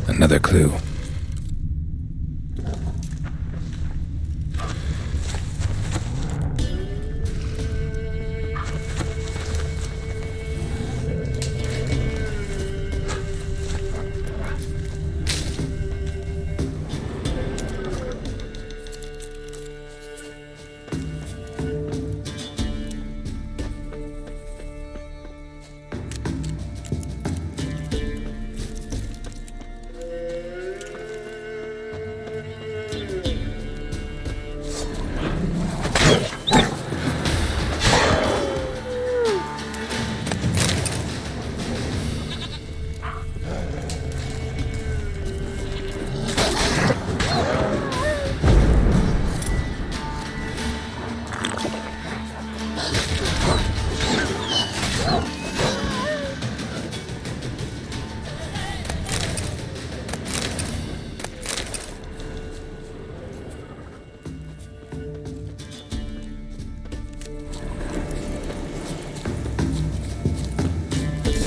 Another clue.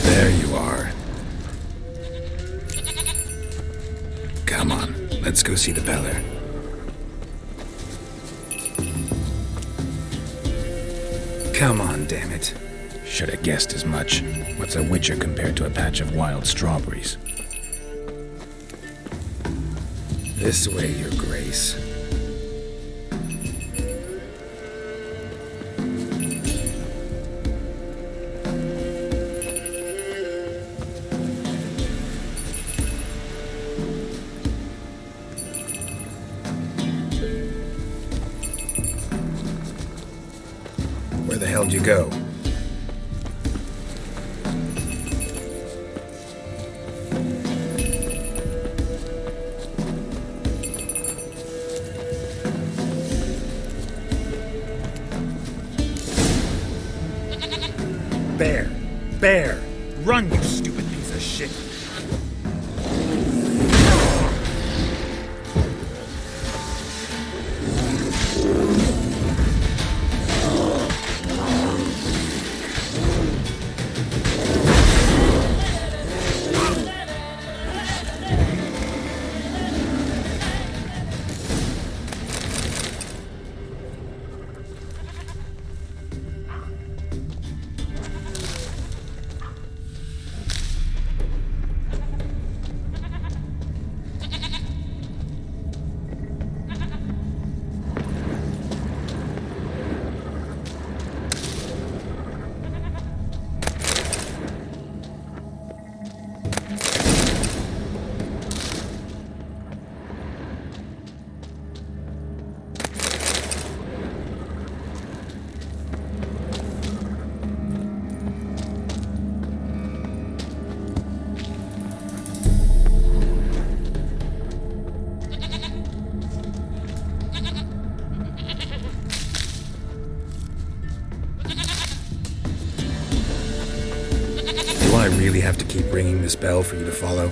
There you are. Come on, let's go see the Beller. Come on, damn it. Should have guessed as much. What's a witcher compared to a patch of wild strawberries? This way, Your Grace. Where the hell'd you go? Bear! Bear! Run, you stupid piece of shit! Do I really have to keep ringing this bell for you to follow?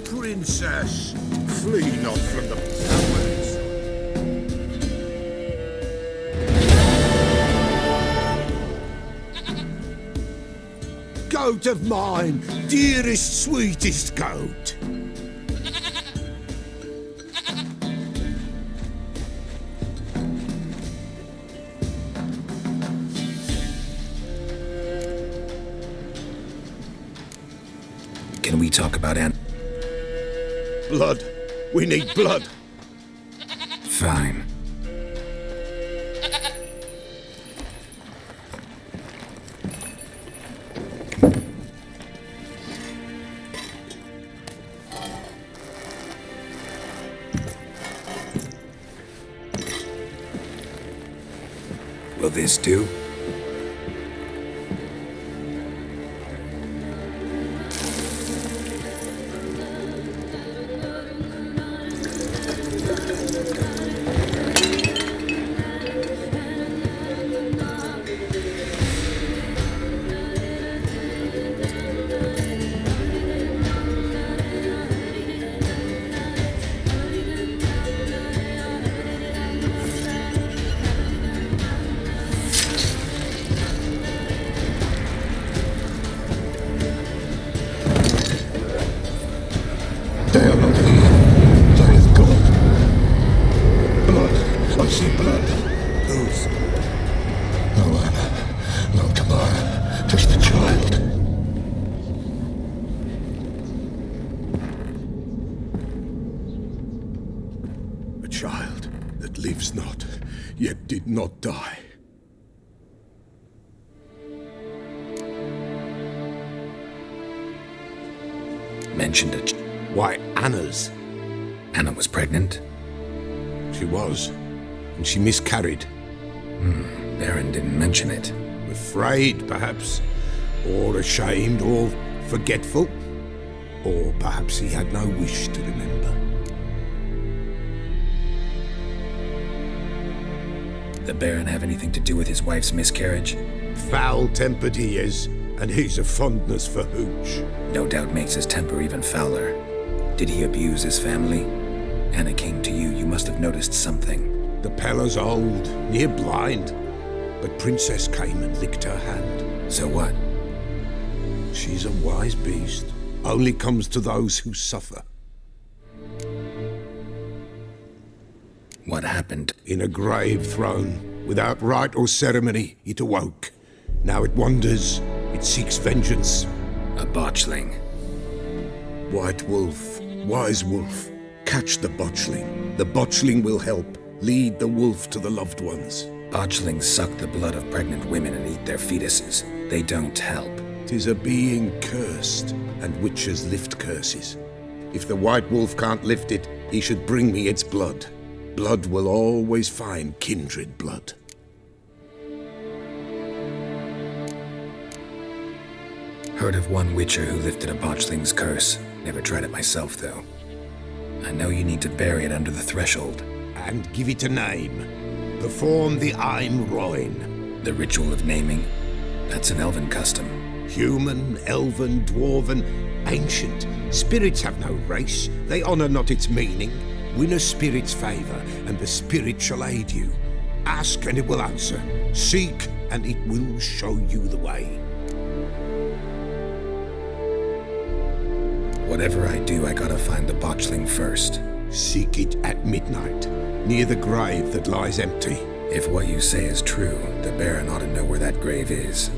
Princess, flee not from the powers. Goat of mine, dearest, sweetest goat. Can we talk about Blood. We need blood. Fine. Will this do? not die. Mentioned it. Why, Anna's. Anna was pregnant? She was, and she miscarried. Baron didn't mention it. Afraid, perhaps, or ashamed, or forgetful. Or perhaps he had no wish to remember. The Baron have anything to do with his wife's miscarriage? Foul-tempered he is, and he's a fondness for hooch. No doubt makes his temper even fouler. Did he abuse his family? Anna came to you, you must have noticed something. The Pella's old, near blind, but Princess came and licked her hand. So what? She's a wise beast. Only comes to those who suffer. What happened? In a grave thrown, without rite or ceremony, it awoke. Now it wanders, it seeks vengeance. A botchling. White Wolf, wise wolf, catch the botchling. The botchling will help, lead the wolf to the loved ones. Botchlings suck the blood of pregnant women and eat their fetuses. They don't help. 'Tis a being cursed, and witches lift curses. If the White Wolf can't lift it, he should bring me its blood. Blood will always find kindred blood. Heard of one witcher who lifted a botchling's curse. Never tried it myself, though. I know you need to bury it under the threshold. And give it a name. Perform the Ein Roin. The ritual of naming? That's an elven custom. Human, elven, dwarven, ancient. Spirits have no race. They honor not its meaning. Win a spirit's favor, and the spirit shall aid you. Ask, and it will answer. Seek, and it will show you the way. Whatever I do, I gotta find the botchling first. Seek it at midnight, near the grave that lies empty. If what you say is true, the Baron ought to know where that grave is.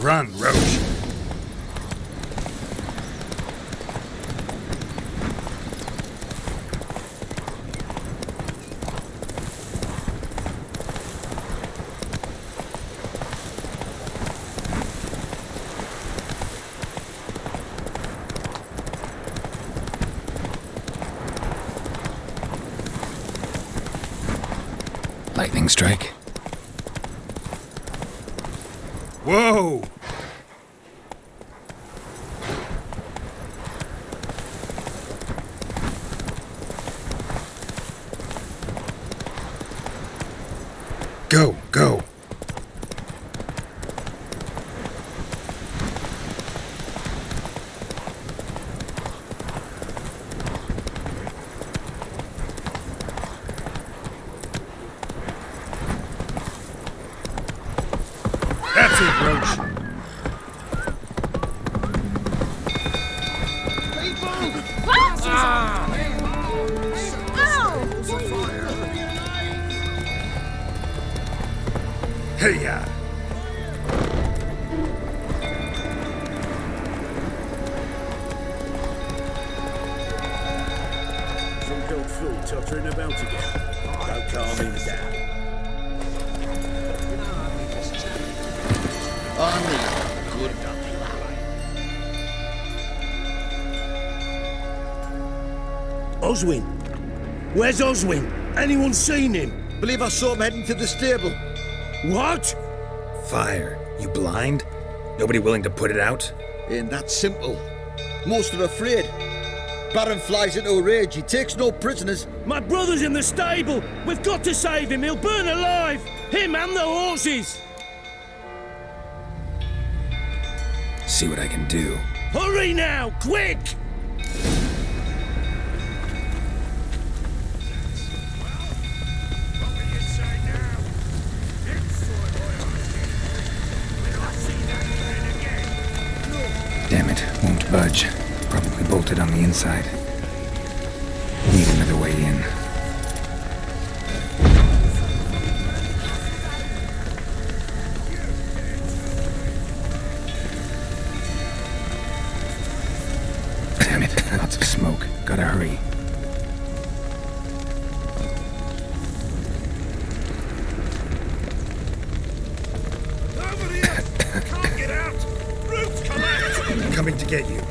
Run, Roach. Lightning strike? Whoa! Go, go! That's it, Roach. Hey-ya! Drunk old fool tottering about again. Don't calm him down. Only good Oswin! Where's Oswin? Anyone seen him? Believe I saw him heading to the stable. What? Fire. You blind? Nobody willing to put it out? Ain't that simple. Most are afraid. Baron flies into a rage. He takes no prisoners. My brother's in the stable! We've got to save him! He'll burn alive! Him and the horses! See what I can do. Hurry now! Quick! bolted on the inside. Need another way in. Damn it, lots of smoke. Gotta hurry. Can't get out! Roots, come out! Coming to get you.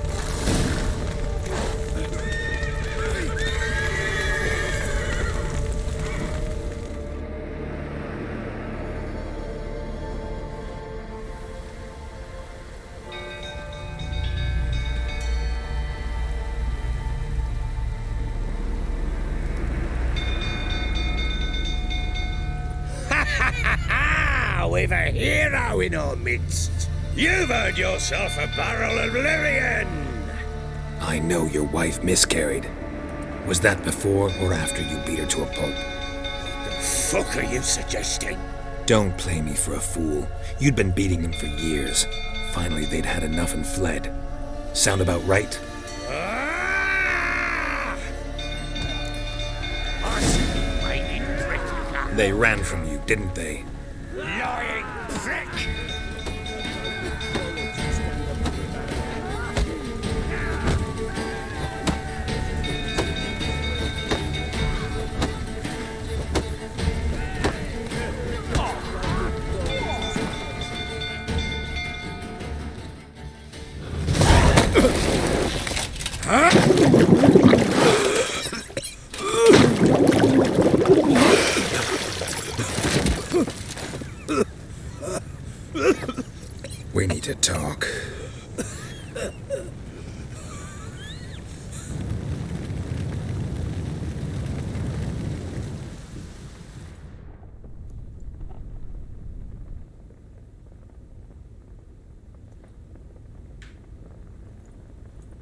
We've a hero in our midst. You've earned yourself a barrel of Lyrian. I know your wife miscarried. Was that before or after you beat her to a pulp? The fuck are you suggesting? Don't play me for a fool. You'd been beating them for years. Finally, they'd had enough and fled. Sound about right? Ah! I see you waiting, prick. They ran from you, didn't they? Lying prick! We need to talk.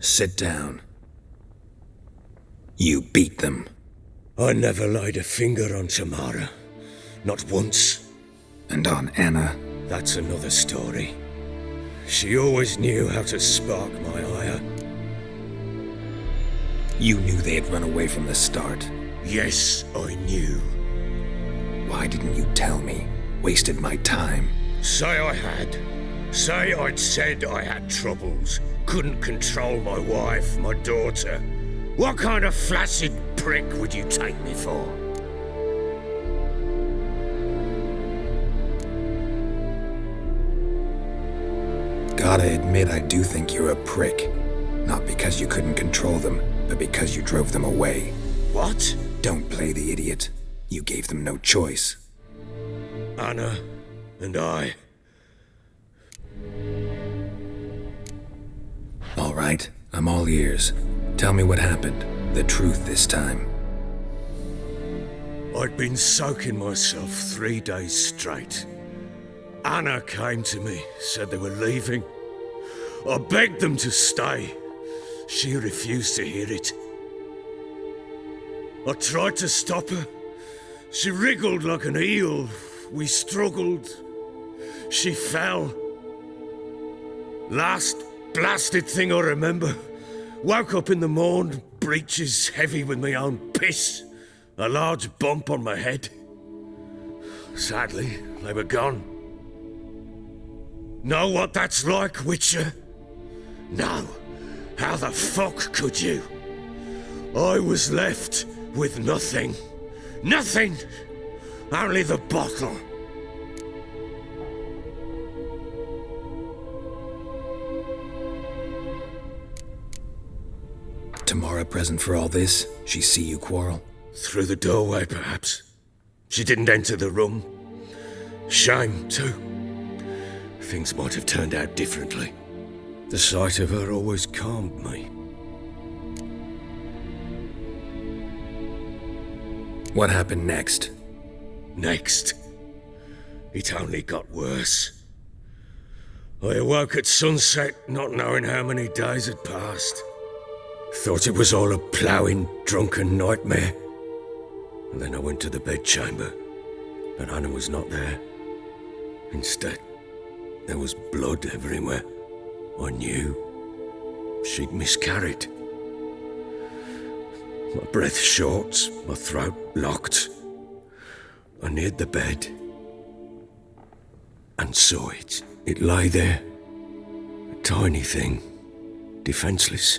Sit down. You beat them. I never laid a finger on Tamara. Not once. And on Anna. That's another story. She always knew how to spark my ire. You knew they had run away from the start. Yes, I knew. Why didn't you tell me? Wasted my time. Say I had. Say I'd said I had troubles. Couldn't control my wife, my daughter. What kind of flaccid prick would you take me for? Gotta admit, I do think you're a prick. Not because you couldn't control them, but because you drove them away. What? Don't play the idiot. You gave them no choice. Anna and I. All right, I'm all ears. Tell me what happened. The truth this time. I'd been soaking myself 3 days straight. Anna came to me, said they were leaving. I begged them to stay. She refused to hear it. I tried to stop her. She wriggled like an eel. We struggled. She fell. Last blasted thing I remember. Woke up in the morn, breeches heavy with my own piss. A large bump on my head. Sadly, they were gone. Know what that's like, Witcher? No. How the fuck could you? I was left with nothing. Nothing! Only the bottle. Tamara present for all this? She see you quarrel? Through the doorway, perhaps. She didn't enter the room. Shame, too. Things might have turned out differently. The sight of her always calmed me. What happened next? Next, it only got worse. I awoke at sunset, not knowing how many days had passed. Thought it was all a ploughing, drunken nightmare. And then I went to the bedchamber, but Anna was not there. Instead, there was blood everywhere. I knew she'd miscarried. My breath short, my throat locked. I neared the bed and saw it. It lay there, a tiny thing, defenseless,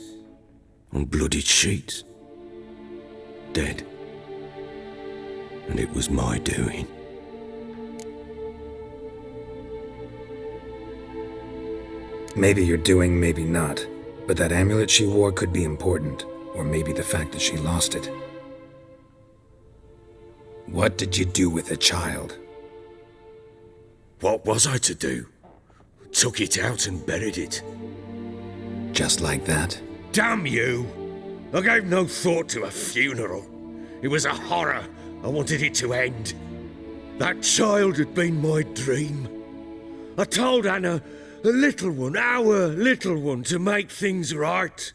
on bloodied sheets, dead. And it was my doing. Maybe you're doing, maybe not. But that amulet she wore could be important. Or maybe the fact that she lost it. What did you do with the child? What was I to do? Took it out and buried it. Just like that? Damn you! I gave no thought to a funeral. It was a horror. I wanted it to end. That child had been my dream. I told Anna, a little one, our little one, to make things right.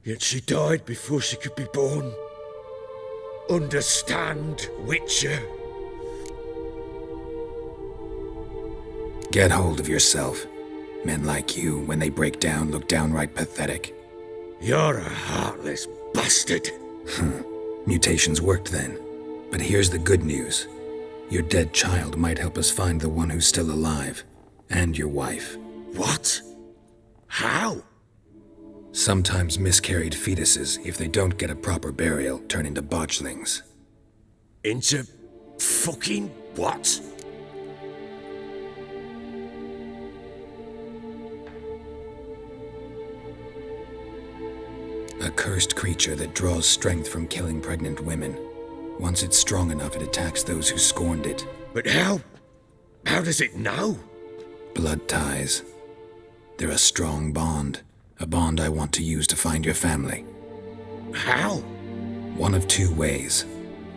Yet she died before she could be born. Understand, Witcher? Get hold of yourself. Men like you, when they break down, look downright pathetic. You're a heartless bastard. Mutations worked then. But here's the good news. Your dead child might help us find the one who's still alive. And your wife. What? How? Sometimes miscarried fetuses, if they don't get a proper burial, turn into botchlings. Into fucking what? A cursed creature that draws strength from killing pregnant women. Once it's strong enough, it attacks those who scorned it. But how? How does it know? Blood ties. They're a strong bond. A bond I want to use to find your family. How? One of two ways.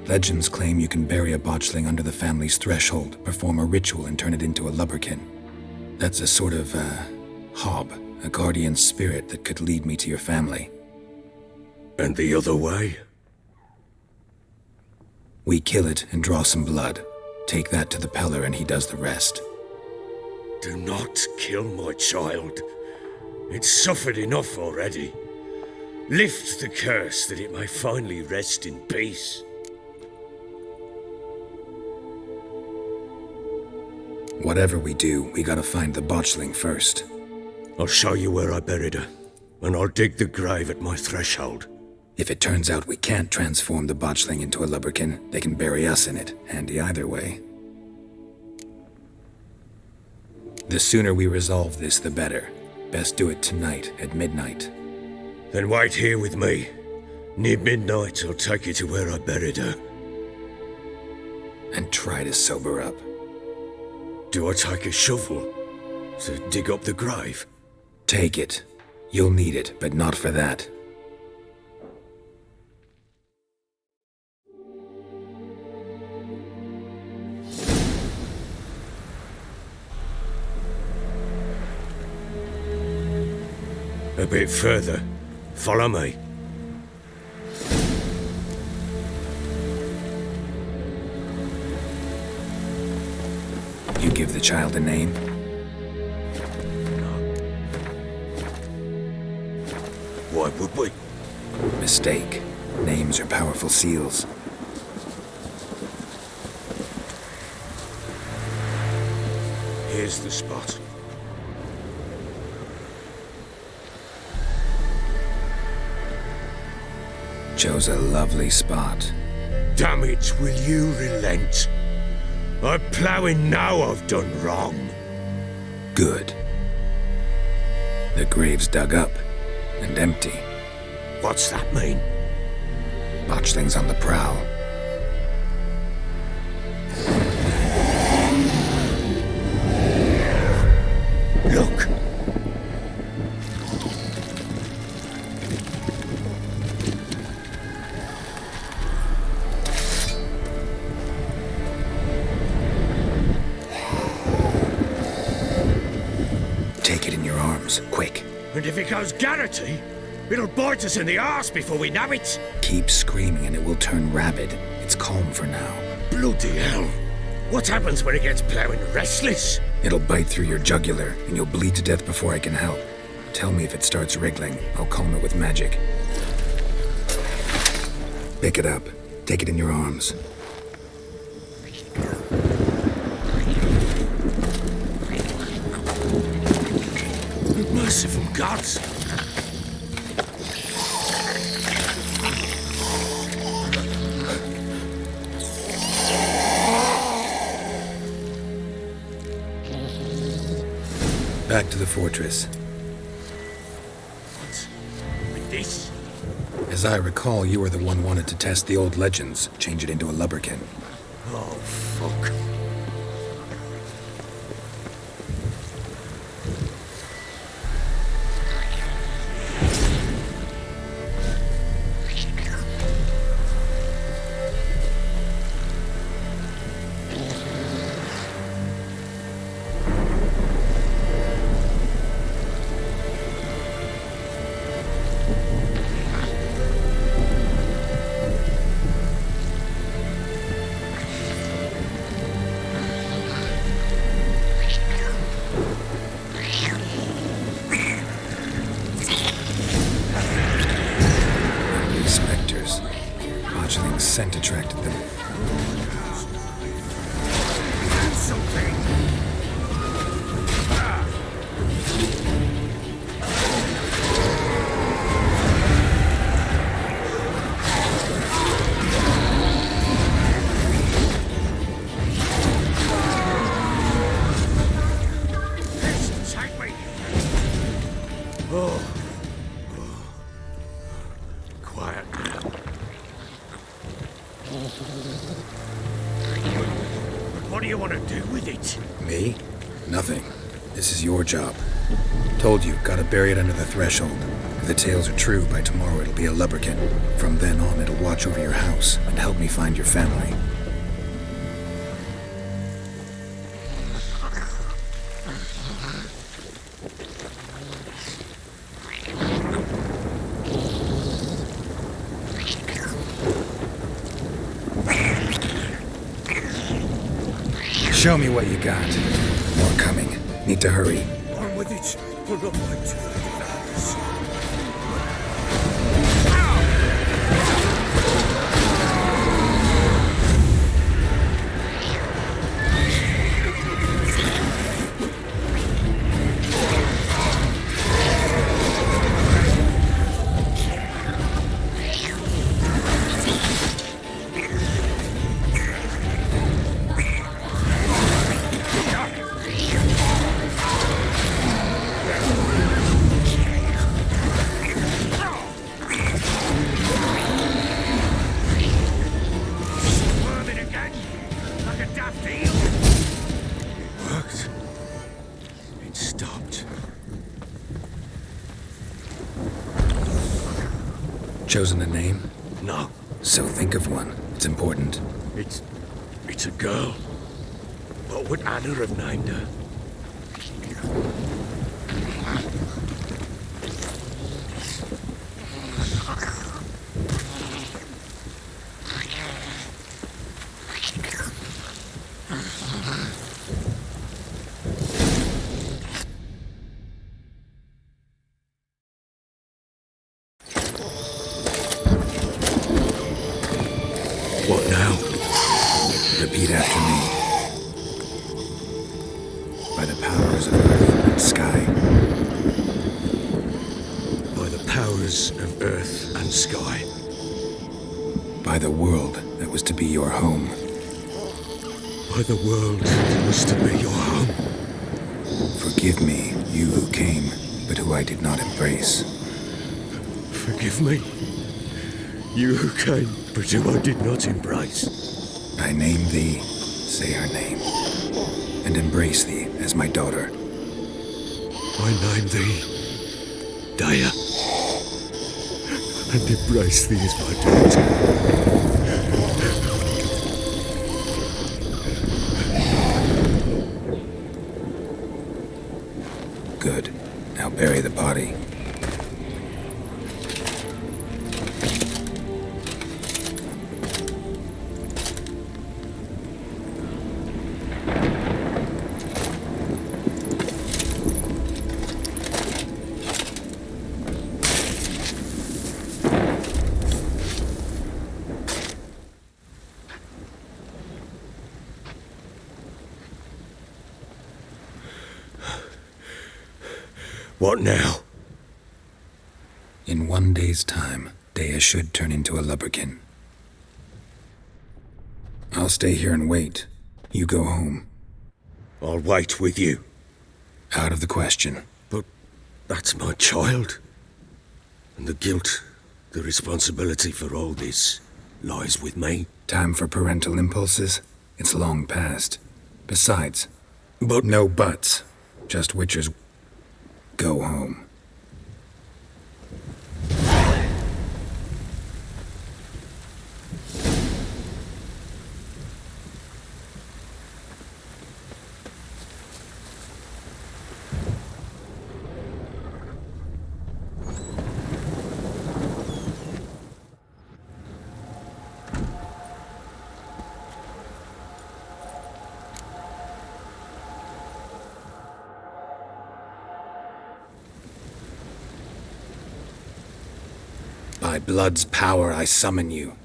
Legends claim you can bury a botchling under the family's threshold, perform a ritual, and turn it into a lubberkin. That's a sort of, hob, a guardian spirit that could lead me to your family. And the other way? We kill it and draw some blood. Take that to the Peller and he does the rest. Do not kill my child. It's suffered enough already. Lift the curse that it may finally rest in peace. Whatever we do, we gotta find the botchling first. I'll show you where I buried her, and I'll dig the grave at my threshold. If it turns out we can't transform the botchling into a lubberkin, they can bury us in it. Handy either way. The sooner we resolve this, the better. Best do it tonight, at midnight. Then wait here with me. Near midnight, I'll take you to where I buried her. And try to sober up. Do I take a shovel to dig up the grave? Take it. You'll need it, but not for that. A bit further. Follow me. You give the child a name? Why would we? Mistake. Names are powerful seals. Here's the spot. Chose a lovely spot. Damn it, will you relent? I'm ploughing now I've done wrong. Good. The grave's dug up and empty. What's that mean? Botchling's on the prowl. Look! Take it in your arms, quick. And if it goes Garrity, it'll bite us in the arse before we know it. Keep screaming and it will turn rabid. It's calm for now. Bloody hell. What happens when it gets ploughing restless? It'll bite through your jugular and you'll bleed to death before I can help. Tell me if it starts wriggling. I'll calm it with magic. Pick it up. Take it in your arms. Merciful gods! Back to the fortress. With this? As I recall, you were the one wanted to test the old legends, change it into a lubberkin. Oh, fuck. Scent attracted them. Quiet now. What do you want to do with it? Me? Nothing. This is your job. Told you, gotta bury it under the threshold. If the tales are true, by tomorrow it'll be a lubberkin. From then on, it'll watch over your house and help me find your family. Show me what you got. More coming. Need to hurry. On with it. We'll not wait too late for others. Chosen a name? No. So think of one. It's important. It's a girl. What would Anna have named her? What now? Repeat after me. By the powers of earth and sky. By the powers of earth and sky. By the world that was to be your home. By the world that was to be your home. Forgive me, you who came, but who I did not embrace. Forgive me. You who came, but who I did not embrace. I name thee, say her name, and embrace thee as my daughter. I name thee Daya, and embrace thee as my daughter. Good. Now bury the body. What now? In 1 day's time, Dea should turn into a lubberkin. I'll stay here and wait. You go home. I'll wait with you. Out of the question. But that's my child. And the guilt, the responsibility for all this lies with me. Time for parental impulses? It's long past. Besides, But no buts. Just Witcher's... Go home. By blood's power I summon you.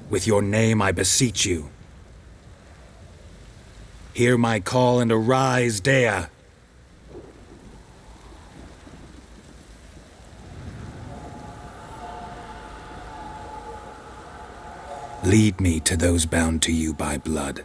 With your name I beseech you. Hear my call and arise, Dea. Lead me to those bound to you by blood.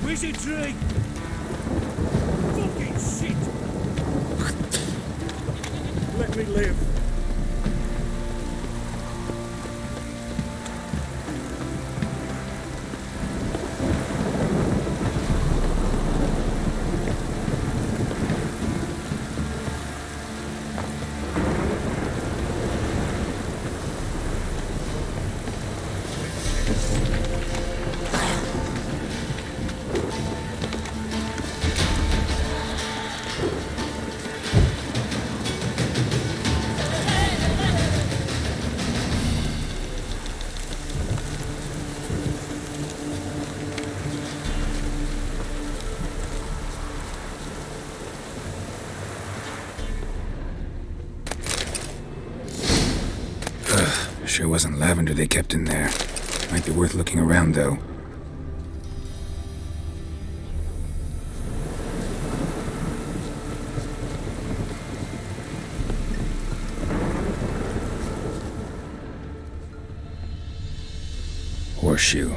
Wizard tree! Fucking shit! Let me live. Sure wasn't lavender they kept in there. Might be worth looking around, though. Horseshoe.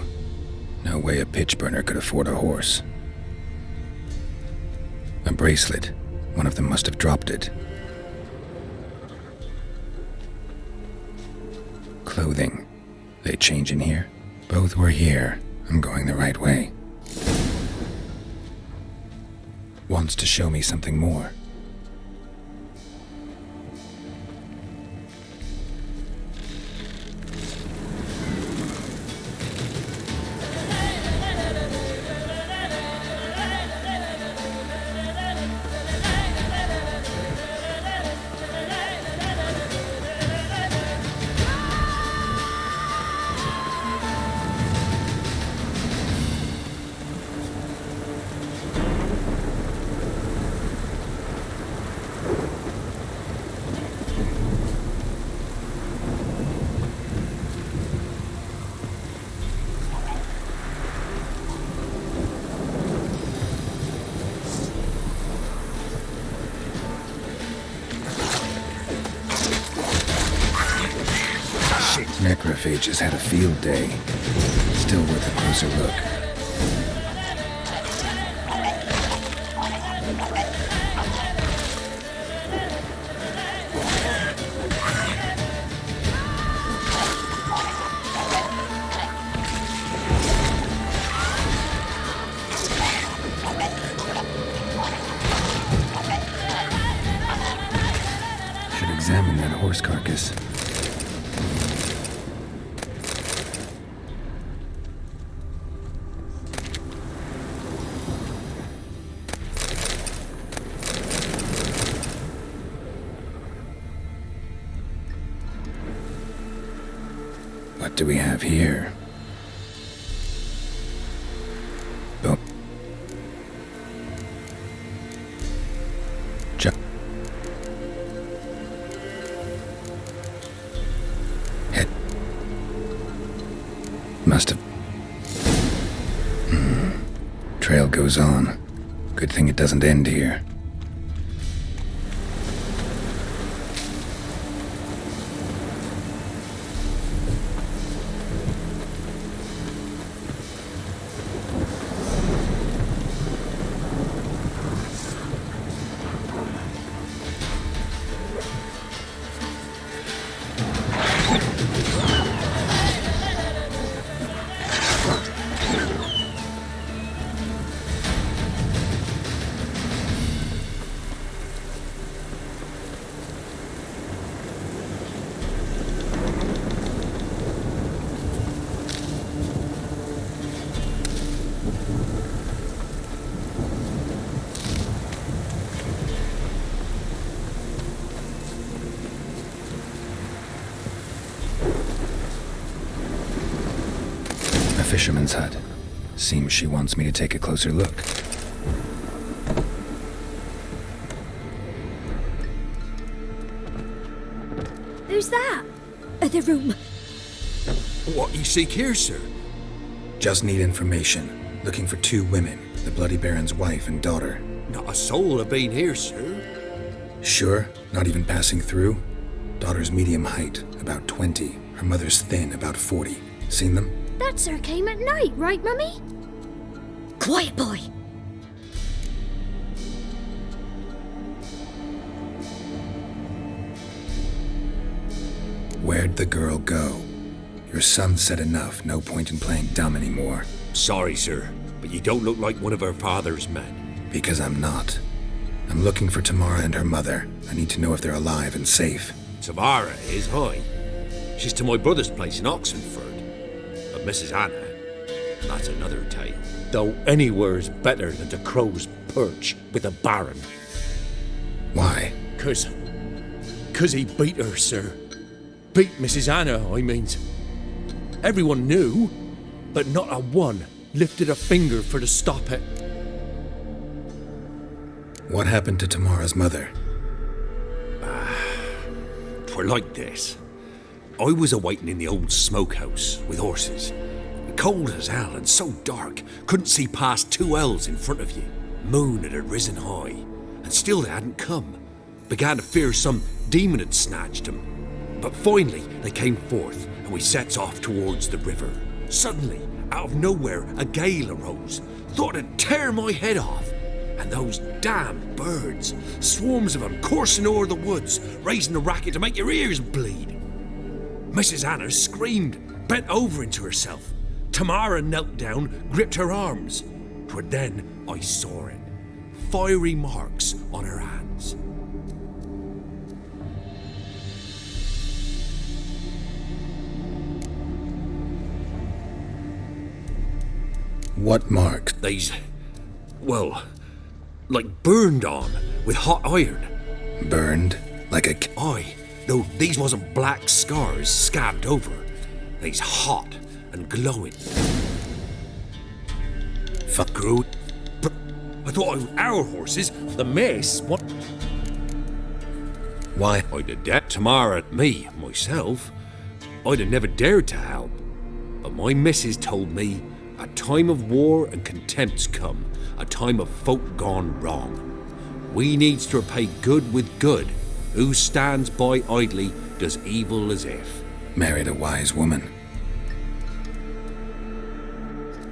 No way a pitch burner could afford a horse. A bracelet. One of them must have dropped it. Clothing. They change in here? Both were here. I'm going the right way. Wants to show me something more. Necrophages had a field day. Still worth a closer look. Should examine that horse carcass. What do we have here? Boom. Head. Must have. Trail goes on. Good thing it doesn't end here. Fisherman's hut. Seems she wants me to take a closer look. Who's that? The room. What you seek here, sir? Just need information. Looking for 2 women, the Bloody Baron's wife and daughter. Not a soul have been here, sir. Sure? Not even passing through? Daughter's medium height, about 20. Her mother's thin, about 40. Seen them? That sir came at night, right, Mummy? Quiet, boy. Where'd the girl go? Your son said enough, no point in playing dumb anymore. Sorry, sir, but you don't look like one of her father's men. Because I'm not. I'm looking for Tamara and her mother. I need to know if they're alive and safe. Tamara is high. She's to my brother's place in Oxenford. But Mrs. Anna, that's another tale. Though anywhere's better than the Crow's Perch with the Baron. Why? Cause he beat her, sir. Beat Mrs. Anna, I means. Everyone knew, but not a one lifted a finger for to stop it. What happened to Tamara's mother? 'Twere like this. I was awaiting in the old smokehouse with horses. Cold as hell and so dark, couldn't see past 2 ells in front of you. Moon had risen high, and still they hadn't come. Began to fear some demon had snatched them. But finally they came forth, and we sets off towards the river. Suddenly, out of nowhere, a gale arose. Thought it'd tear my head off. And those damn birds, swarms of them coursing o'er the woods, raising a racket to make your ears bleed. Mrs. Anna screamed, bent over into herself. Tamara knelt down, gripped her arms. 'Twere then I saw it. Fiery marks on her hands. What marks? They's, well, like burned on with hot iron. Burned? Like a... Aye, though these wasn't black scars scabbed over. They's hot and glowing. Fuck, Grew. I thought our horses, the mace, what? Why? I'd have dead Tamara at me, myself. I'd have never dared to help. But my missus told me a time of war and contempt's come, a time of folk gone wrong. We needs to repay good with good. Who stands by idly does evil as if. Married a wise woman.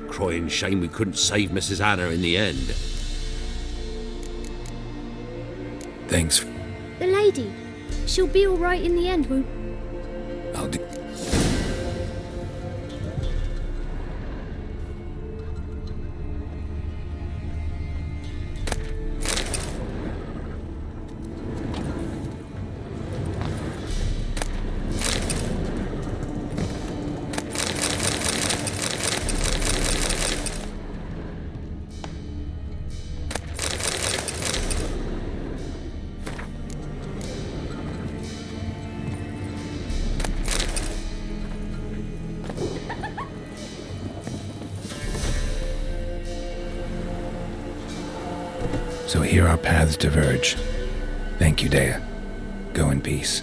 Crying shame we couldn't save Mrs. Anna in the end. Thanks. The lady. She'll be all right in the end, won't... I'll do... our paths diverge. Thank you, Dea. Go in peace.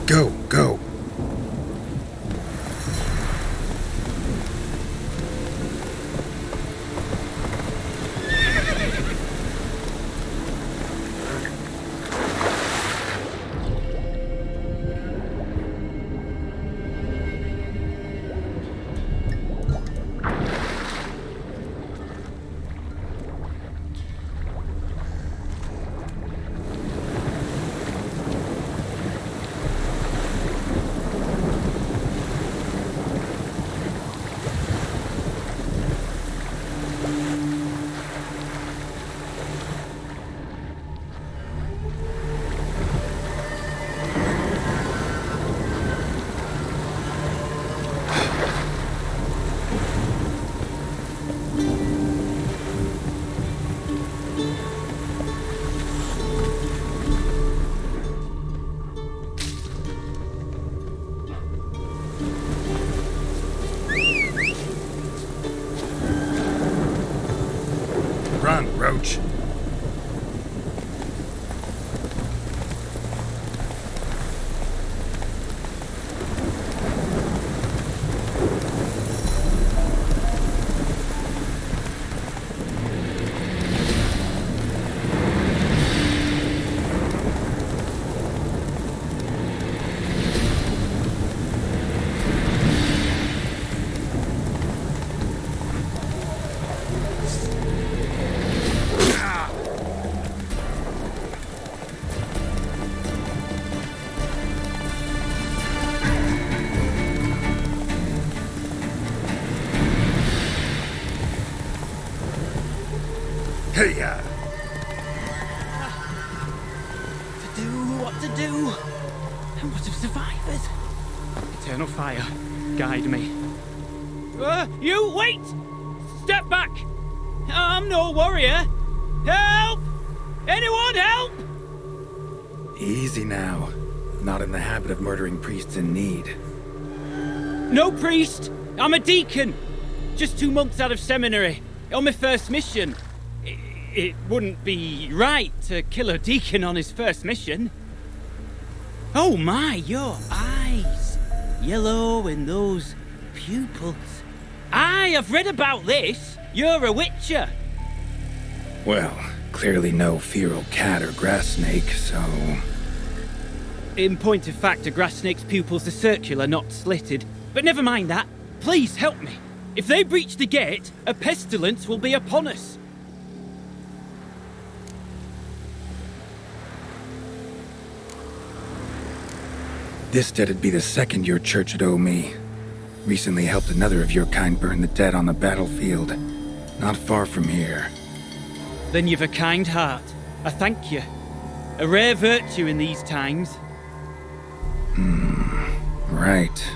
Go, go. Run, Roach. Hey, What to do? And what of survivors? Eternal fire, guide me. You wait! Step back! I'm no warrior. Help! Anyone help! Easy now. Not in the habit of murdering priests in need. No priest. I'm a deacon. Just 2 months out of seminary. On my first mission. It wouldn't be right to kill a deacon on his first mission. Oh my, your eyes. Yellow in those pupils. I've read about this. You're a witcher. Well, clearly no feral cat or grass snake, so... In point of fact, a grass snake's pupils are circular, not slitted. But never mind that. Please help me. If they breach the gate, a pestilence will be upon us. This debt'd be the second your church would owe me. Recently helped another of your kind burn the dead on the battlefield. Not far from here. Then you've a kind heart. I thank you. A rare virtue in these times. Right.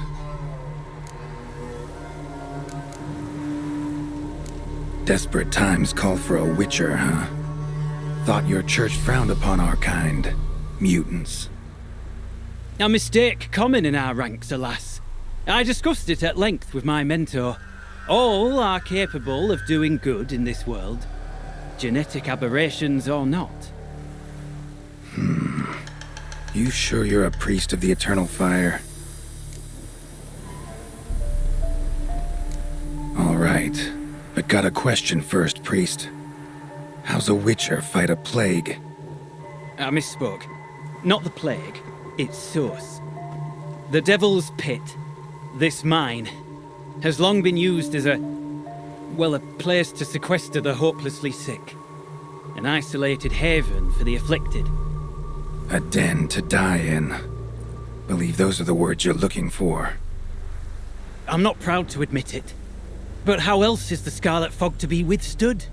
Desperate times call for a witcher, huh? Thought your church frowned upon our kind. Mutants. A mistake common in our ranks, alas. I discussed it at length with my mentor. All are capable of doing good in this world. Genetic aberrations or not. You sure you're a priest of the Eternal Fire? All right. But got a question first, priest. How's a witcher fight a plague? I misspoke. Not the plague. Its source. The Devil's Pit, this mine, has long been used as a place to sequester the hopelessly sick. An isolated haven for the afflicted. A den to die in. Believe those are the words you're looking for. I'm not proud to admit it. But how else is the Scarlet Fog to be withstood?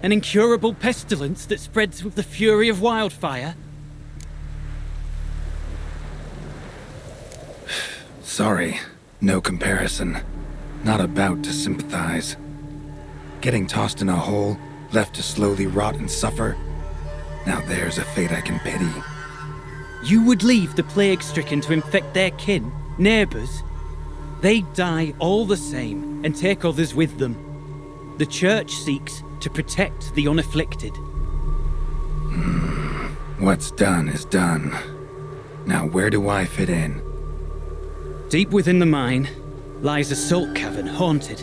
An incurable pestilence that spreads with the fury of wildfire? Sorry, no comparison. Not about to sympathize. Getting tossed in a hole, left to slowly rot and suffer. Now there's a fate I can pity. You would leave the plague-stricken to infect their kin, neighbours? They die all the same and take others with them. The Church seeks to protect the unafflicted. What's done is done. Now where do I fit in? Deep within the mine lies a salt cavern haunted.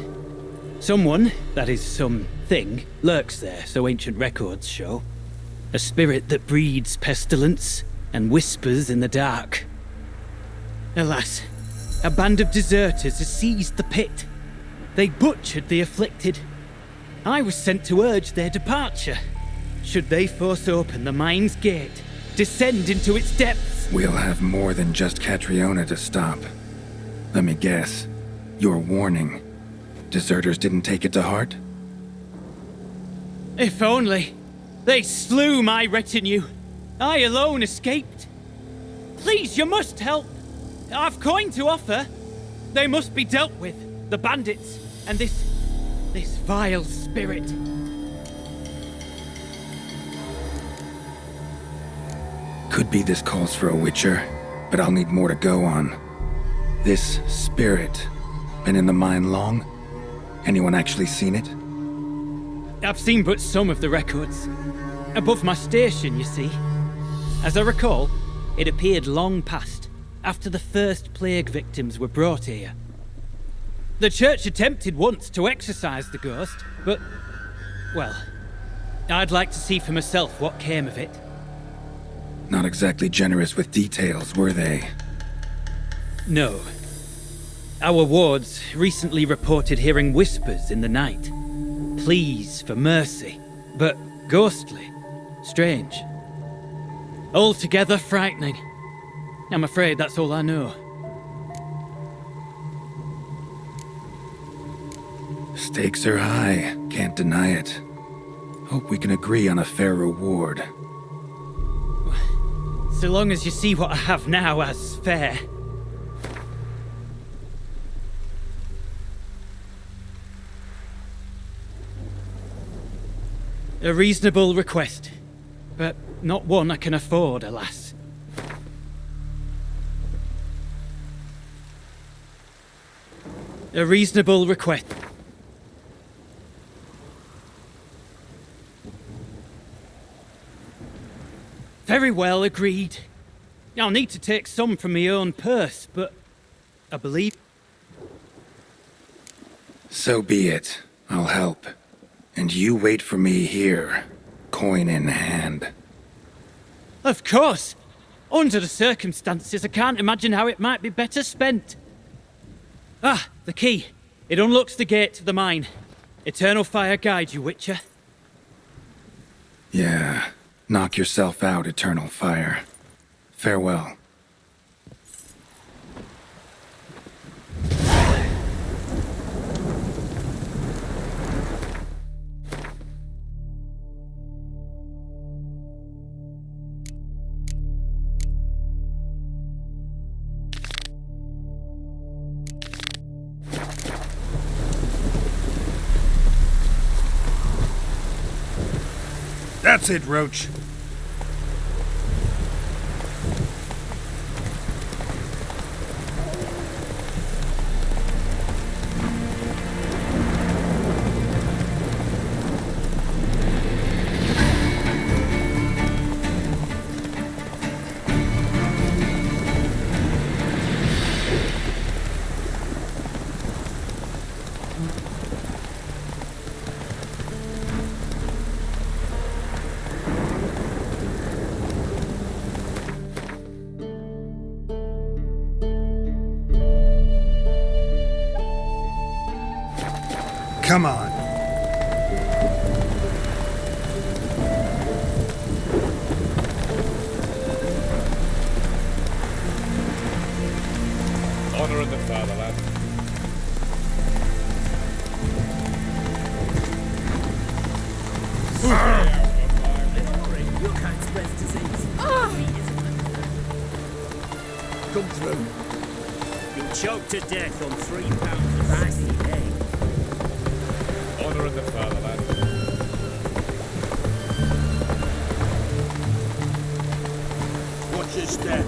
Someone, that is some thing, lurks there, so ancient records show. A spirit that breeds pestilence and whispers in the dark. Alas, a band of deserters has seized the pit. They butchered the afflicted. I was sent to urge their departure. Should they force open the mine's gate, descend into its depths? We'll have more than just Catriona to stop. Let me guess. Your warning. Deserters didn't take it to heart? If only. They slew my retinue. I alone escaped. Please, you must help. I've coin to offer. They must be dealt with. The bandits and this vile spirit. Could be this calls for a witcher, but I'll need more to go on. This spirit, been in the mine long? Anyone actually seen it? I've seen but some of the records. Above my station, you see. As I recall, it appeared long past, after the first plague victims were brought here. The church attempted once to exorcise the ghost, but, well, I'd like to see for myself what came of it. Not exactly generous with details, were they? No. Our wards recently reported hearing whispers in the night. Pleas for mercy, but ghostly, strange. Altogether frightening. I'm afraid that's all I know. Stakes are high, can't deny it. Hope we can agree on a fair reward. So long as you see what I have now as fair. A reasonable request, but not one I can afford, alas. A reasonable request. Very well, agreed. I'll need to take some from my own purse, but I believe... So be it. I'll help. And you wait for me here, coin in hand. Of course! Under the circumstances, I can't imagine how it might be better spent. Ah, the key. It unlocks the gate to the mine. Eternal fire guide you, Witcher. Yeah. Knock yourself out, Eternal Fire. Farewell. That's it, Roach. Come on. Honor in the fatherland. come through. You'll choke to death on 3 pounds of acid, eh? Honouring the fatherland. Watch your step.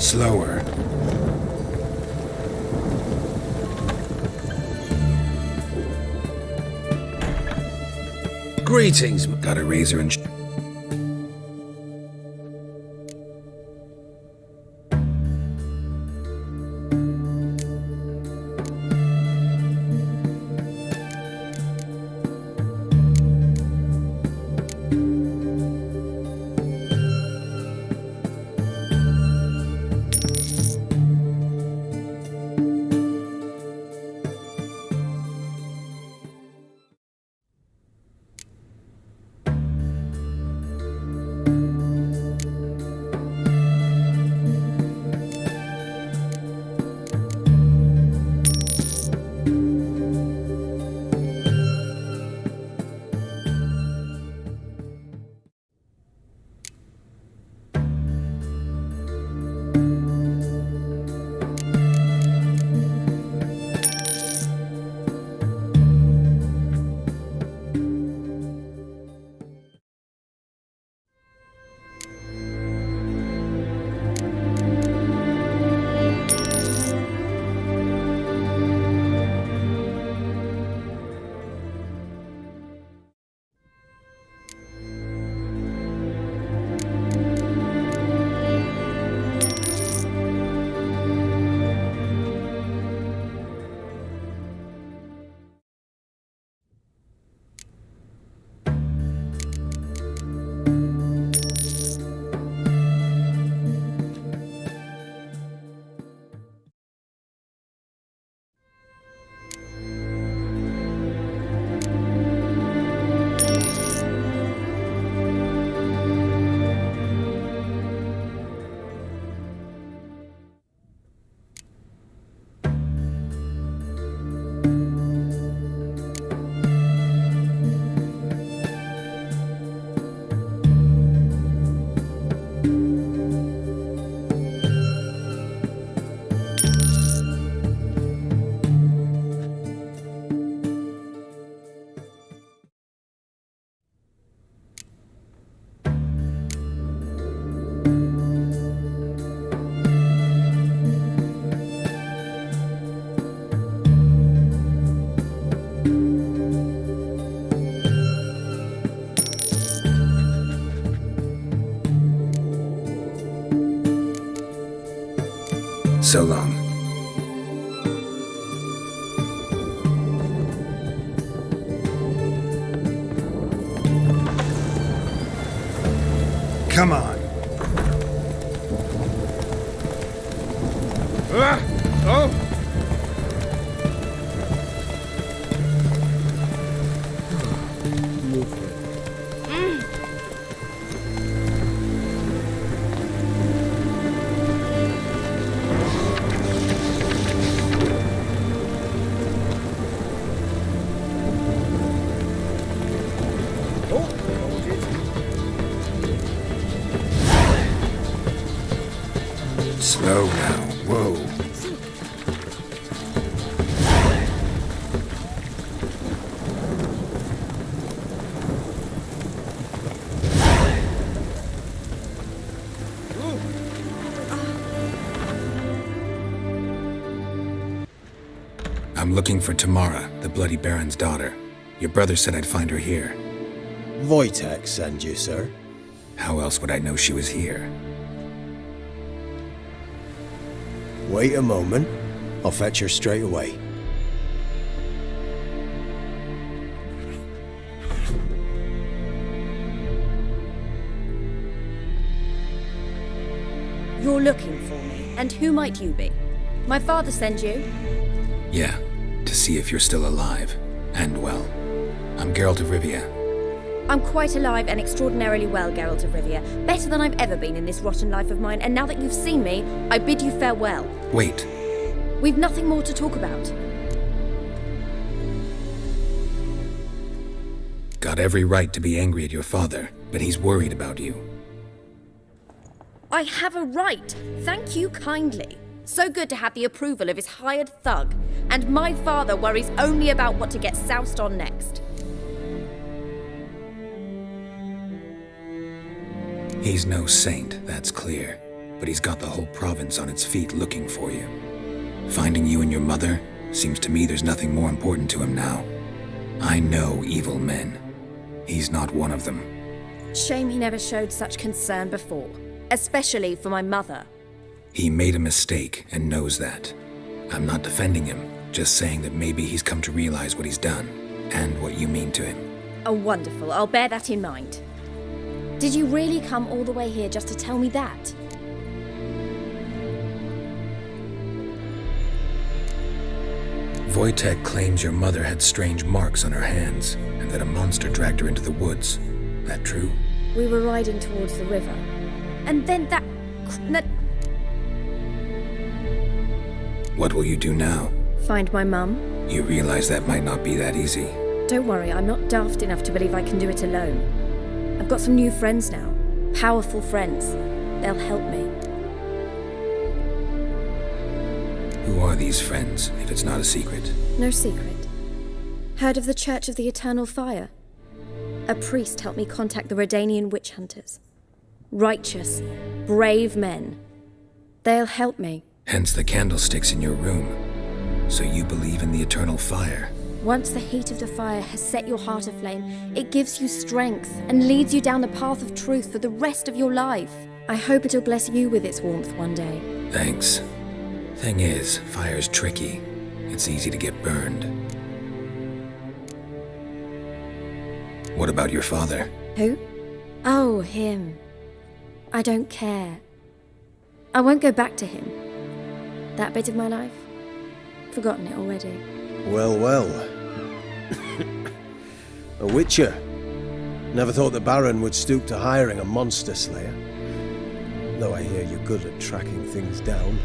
Slower. Greetings. Got a razor and so long. Come on. Oh! Slow now. Whoa. I'm looking for Tamara, the Bloody Baron's daughter. Your brother said I'd find her here. Wojtek send you, sir. How else would I know she was here? Wait a moment. I'll fetch her straight away. You're looking for me, and who might you be? My father sent you? Yeah, to see if you're still alive. And well. I'm Geralt of Rivia. I'm quite alive and extraordinarily well, Geralt of Rivia. Better than I've ever been in this rotten life of mine, and now that you've seen me, I bid you farewell. Wait. We've nothing more to talk about. Got every right to be angry at your father, but he's worried about you. I have a right. Thank you kindly. So good to have the approval of his hired thug. And my father worries only about what to get soused on next. He's no saint, that's clear. But he's got the whole province on its feet looking for you. Finding you and your mother, seems to me there's nothing more important to him now. I know evil men. He's not one of them. Shame he never showed such concern before. Especially for my mother. He made a mistake and knows that. I'm not defending him, just saying that maybe he's come to realize what he's done, and what you mean to him. Oh, wonderful. I'll bear that in mind. Did you really come all the way here just to tell me that? Wojtek claims your mother had strange marks on her hands, and that a monster dragged her into the woods. That true? We were riding towards the river. And then that... What will you do now? Find my mum. You realize that might not be that easy. Don't worry, I'm not daft enough to believe I can do it alone. I've got some new friends now. Powerful friends. They'll help me. Who are these friends, if it's not a secret? No secret. Heard of the Church of the Eternal Fire? A priest helped me contact the Redanian witch hunters. Righteous, brave men. They'll help me. Hence the candlesticks in your room. So you believe in the eternal fire? Once the heat of the fire has set your heart aflame, it gives you strength and leads you down the path of truth for the rest of your life. I hope it'll bless you with its warmth one day. Thanks. Thing is, fire's tricky. It's easy to get burned. What about your father? Who? Oh, him. I don't care. I won't go back to him. That bit of my life? Forgotten it already. Well, well. A witcher. Never thought the Baron would stoop to hiring a monster slayer. Though I hear you're good at tracking things down.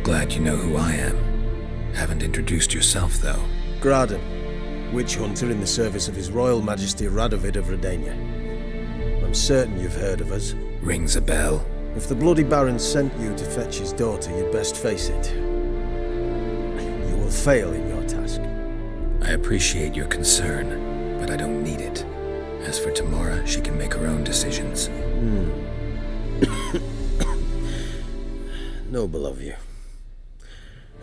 Glad you know who I am. Haven't introduced yourself, though. Graden, witch hunter in the service of His Royal Majesty Radovid of Redania. I'm certain you've heard of us. Rings a bell. If the Bloody Baron sent you to fetch his daughter, you'd best face it. You will fail in your task. I appreciate your concern, but I don't need it. As for Tamara, she can make her own decisions. Noble of you.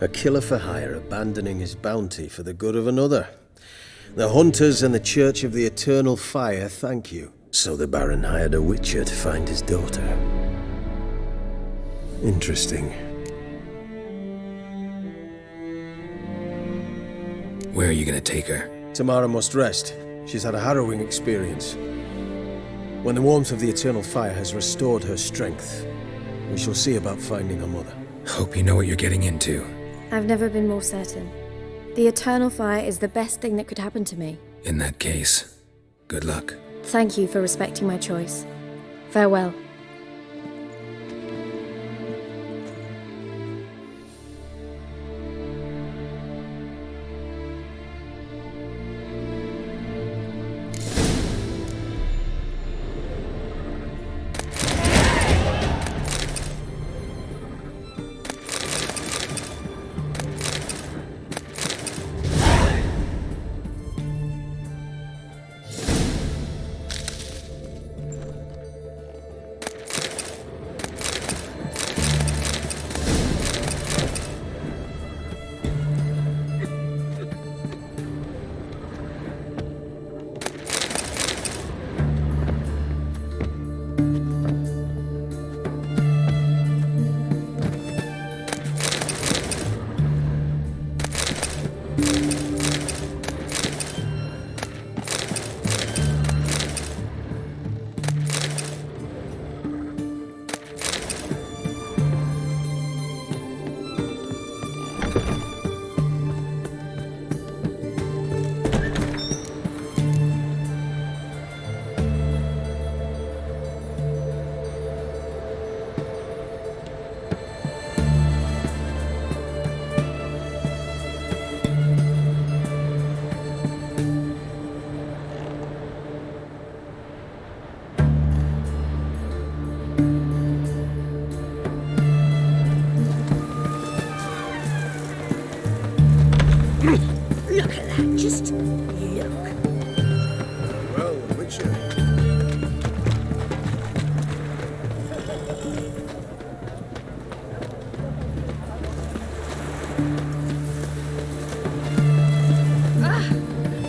A killer for hire abandoning his bounty for the good of another. The hunters and the Church of the Eternal Fire thank you. So the Baron hired a witcher to find his daughter. Interesting. Where are you gonna take her? Tamara must rest. She's had a harrowing experience. When the warmth of the Eternal Fire has restored her strength, we shall see about finding her mother. Hope you know what you're getting into. I've never been more certain. The Eternal Fire is the best thing that could happen to me. In that case, good luck. Thank you for respecting my choice. Farewell.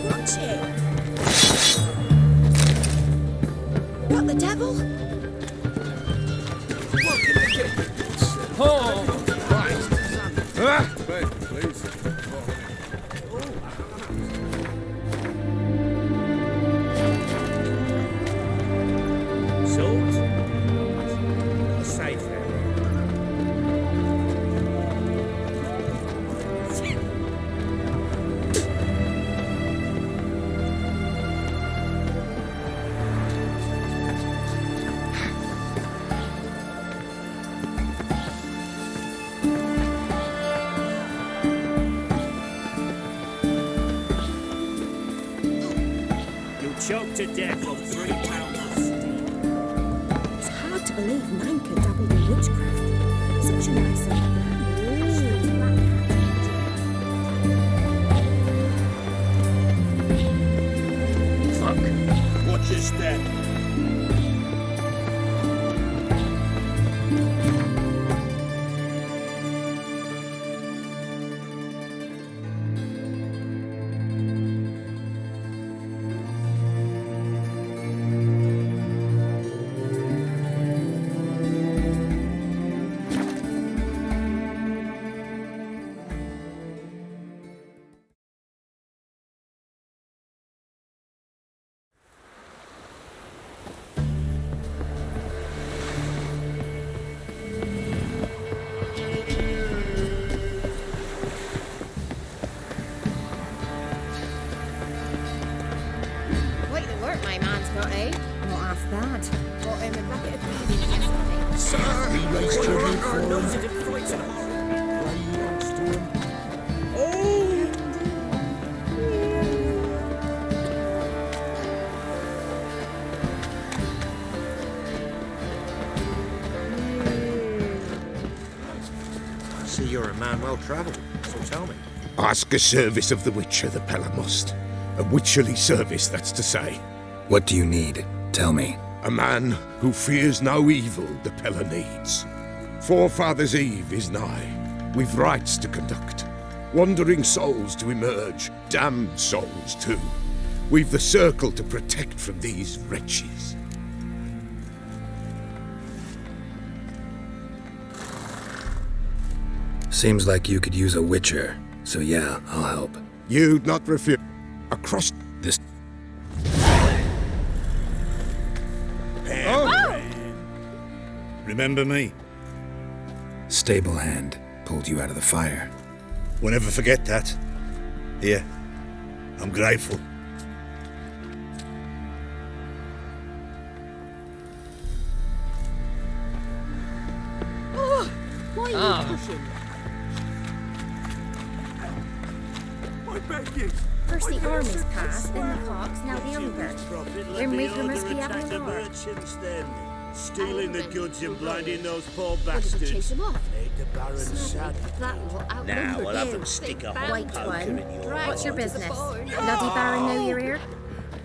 Watch it! What the devil? Oh! Wait, please. Salt? A safe there. You'll choke to death on 3 pounds of steak. It's hard to believe Manka dabbled in witchcraft. Such a nice old Fuck. Watch your step. Quite the work my man's got, eh? Not half bad. Got him a bucket of beans yesterday. Sir, he raised tribute for him. I see you're a man well travelled, so tell me. Ask a service of the Witcher, the Pella must. A witcherly service, that's to say. What do you need? Tell me. A man who fears no evil the Pella needs. Forefathers' Eve is nigh. We've rites to conduct. Wandering souls to emerge. Damned souls, too. We've the circle to protect from these wretches. Seems like you could use a witcher, so yeah, I'll help. You'd not refuse. Across this. Remember me? Stable hand pulled you out of the fire. Won't ever forget that. Here, I'm grateful. Oh, why are you pushing? I beg you. First the armies passed, then the cops, now the hunger. When Reaper must be having the a war. merchants then. Stealing the goods and blinding those poor What did bastards. they chase them off? Made the Baron sad. That lot outnumbered Now we'll have you. them stick a hot White poker one, in your what's your eye. business? Bloody Baron know you're here?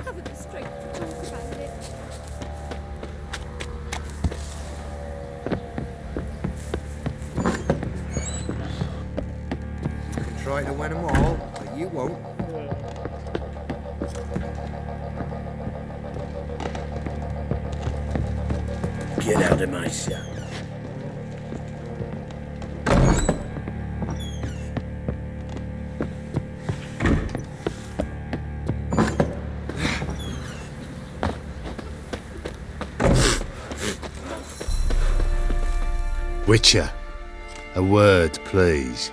Haven't the strength to talk about it. Try to win them all, but you won't. Get out of my sight. Witcher, a word, please.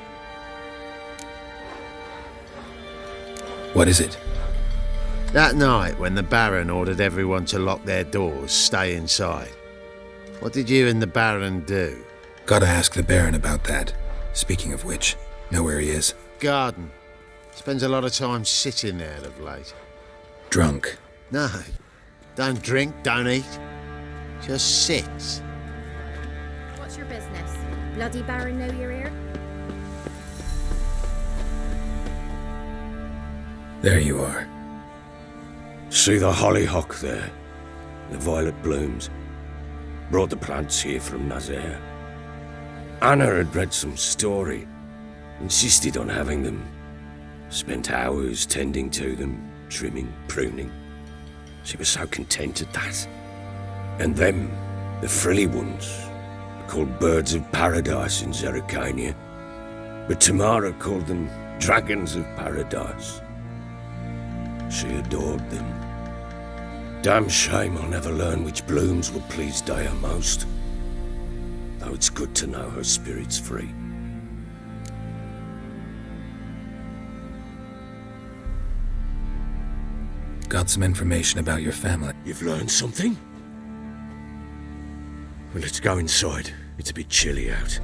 What is it? That night when the Baron ordered everyone to lock their doors, stay inside. What did you and the Baron do? Gotta ask the Baron about that. Speaking of which, know where he is? Garden. Spends a lot of time sitting there of late. Drunk. No. Don't drink, don't eat. Just sits. What's your business? Bloody Baron know you're here? There you are. See the hollyhock there? The violet blooms. Brought the plants here from Nazaire. Anna had read some story. Insisted on having them. Spent hours tending to them, trimming, pruning. She was so content at that. And them, the frilly ones, are called birds of paradise in Zerrikania. But Tamara called them dragons of paradise. She adored them. Damn shame I'll never learn which blooms will please Daya most. Though it's good to know her spirit's free. Got some information about your family. You've learned something? Well, let's go inside. It's a bit chilly out.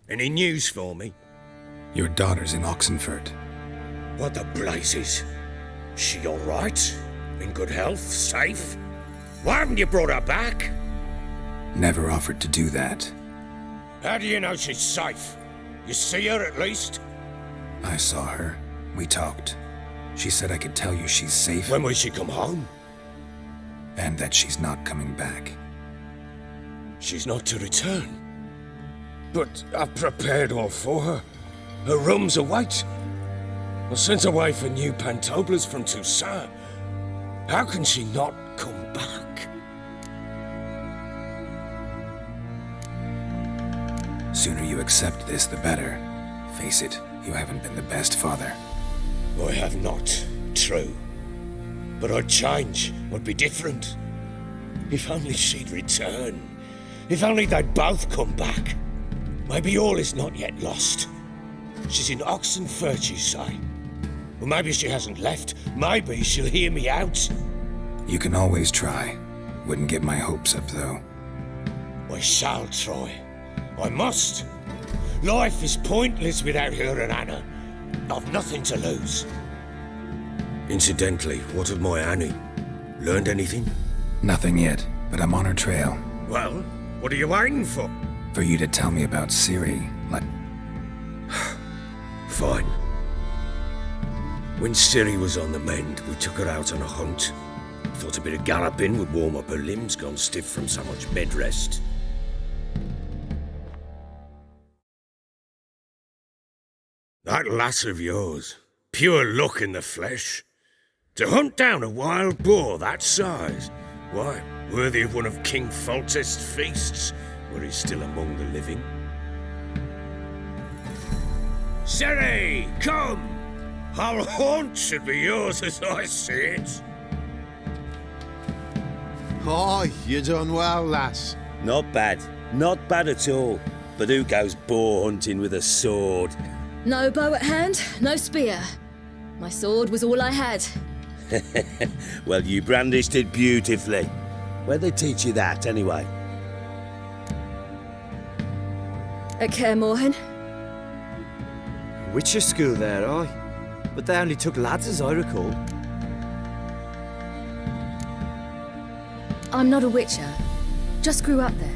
Any news for me? Your daughter's in Oxenfurt. What the blazes? She all right? In good health? Safe? Why haven't you brought her back? Never offered to do that. How do you know she's safe? You see her at least? I saw her. We talked. She said I could tell you she's safe. When will she come home? And that she's not coming back. She's not to return. But I've prepared all for her. Her rooms await. I sent away for new pantoblas from Toussaint. How can she not come back? Sooner you accept this, the better. Face it, you haven't been the best father. I have not, true. But I'd change, I'd be different. If only she'd return. If only they'd both come back. Maybe all is not yet lost. She's in Oxenfurt, you say? Well, maybe she hasn't left. Maybe she'll hear me out. You can always try. Wouldn't get my hopes up, though. I shall try. I must. Life is pointless without her and Anna. I've nothing to lose. Incidentally, what of my Annie? Learned anything? Nothing yet, but I'm on her trail. Well, what are you waiting for? For you to tell me about Ciri, like... Fine. When Ciri was on the mend, we took her out on a hunt. Thought a bit of galloping would warm up her limbs gone stiff from so much bed rest. That lass of yours, pure luck in the flesh. To hunt down a wild boar that size, why, worthy of one of King Foltest's feasts, were he still among the living. Ciri, come! Our haunt should be yours as I see it. Oh, you done well, lass. Not bad. Not bad at all. But who goes boar hunting with a sword? No bow at hand, no spear. My sword was all I had. Well, you brandished it beautifully. Where'd they teach you that, anyway? At Kaer Morhen. Witcher school there, aye. But they only took lads, as I recall. I'm not a witcher. Just grew up there.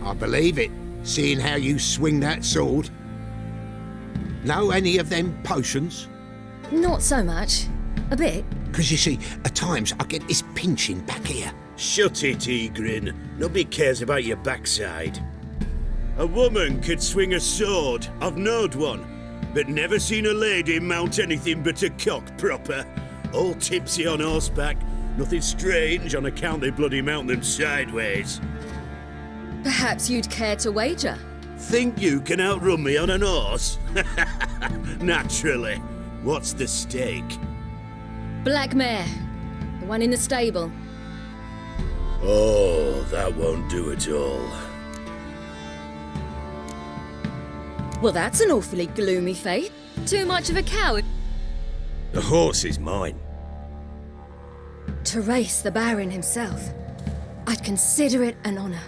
I believe it, seeing how you swing that sword. Know any of them potions? Not so much. A bit. Because you see, at times I get this pinching back here. Shut it, Egrin. Nobody cares about your backside. A woman could swing a sword. I've knowed one. But never seen a lady mount anything but a cock proper. All tipsy on horseback. Nothing strange on account they bloody mount them sideways. Perhaps you'd care to wager? Think you can outrun me on an horse? Naturally. What's the stake? Black mare. The one in the stable. Oh, that won't do at all. Well, that's an awfully gloomy fate. Too much of a coward. The horse is mine. To race the Baron himself. I'd consider it an honour.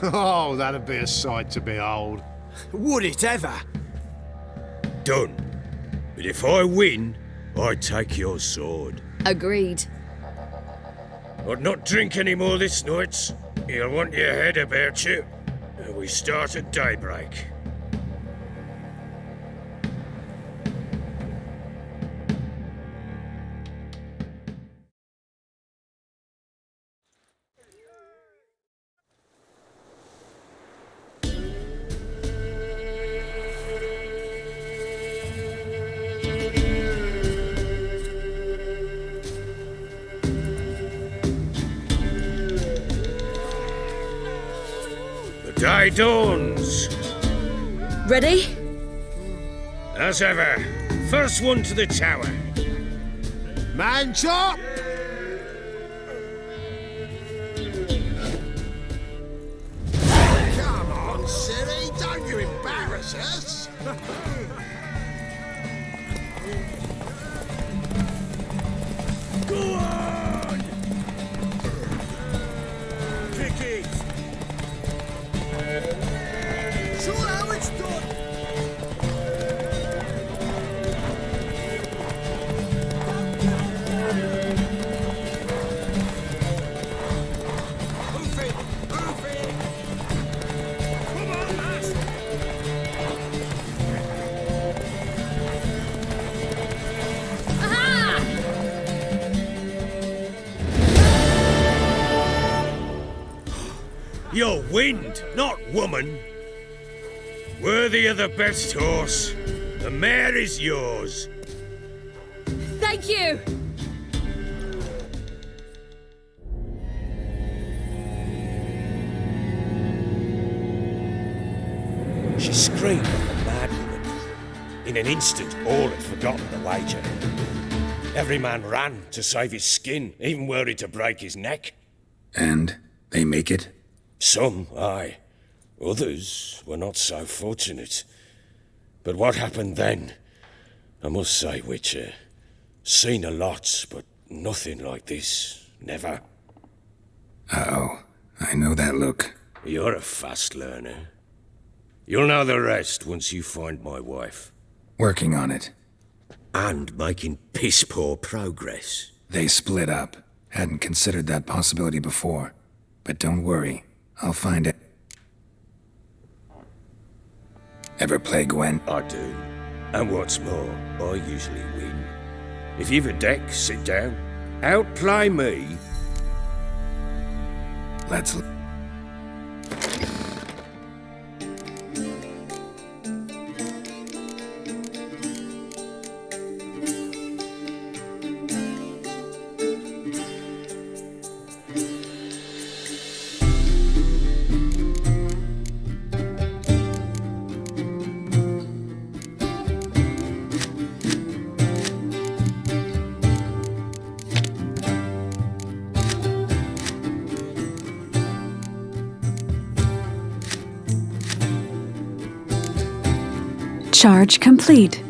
Oh, that'd be a sight to behold. Would it ever? Done. But if I win, I take your sword. Agreed. I'd not drink any more this night. You'll want your head about you. We start at daybreak. Day dawns. Ready? As ever, first one to the tower. Man chop! Come on, silly, don't you embarrass us. Go on! Kick it! Show how it's done. Move it! Move it! Come on, lads! You're wind, not woman. Worthy of the best horse. The mare is yours. Thank you! She screamed like a mad woman. In an instant, all had forgotten the wager. Every man ran to save his skin, even were he to break his neck. And they make it? Some, aye. Others were not so fortunate. But what happened then? I must say, Witcher, seen a lot, but nothing like this. Never. Uh-oh. I know that look. You're a fast learner. You'll know the rest once you find my wife. Working on it. And making piss-poor progress. They split up. Hadn't considered that possibility before. But don't worry. I'll find it. Ever play Gwen? I do. And what's more, I usually win. If you've a deck, sit down. Outplay me. Let's... Charge complete.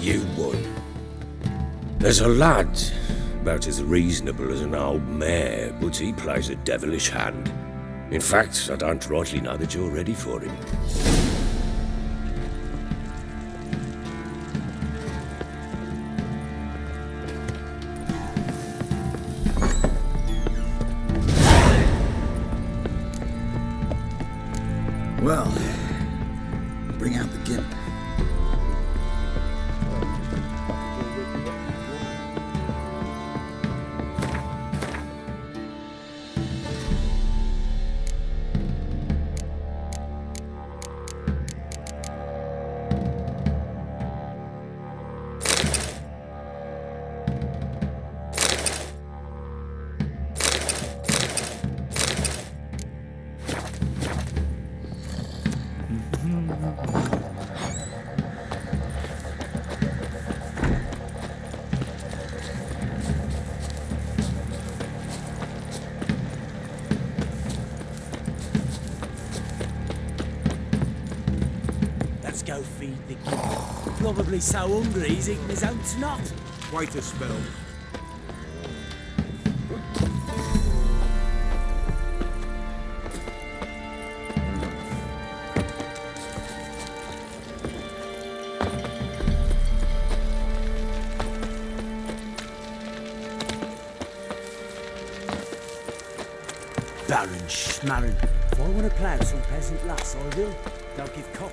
You won. There's a lad, about as reasonable as an old mare, but he plays a devilish hand. In fact, I don't rightly know that you're ready for him. Well, bring out the gimp. Let's go feed the kid. Probably so hungry he's eating his own snot. Wait a spell. Baron Schmarren. If I want to plough some peasant lass, I will. Don't give cock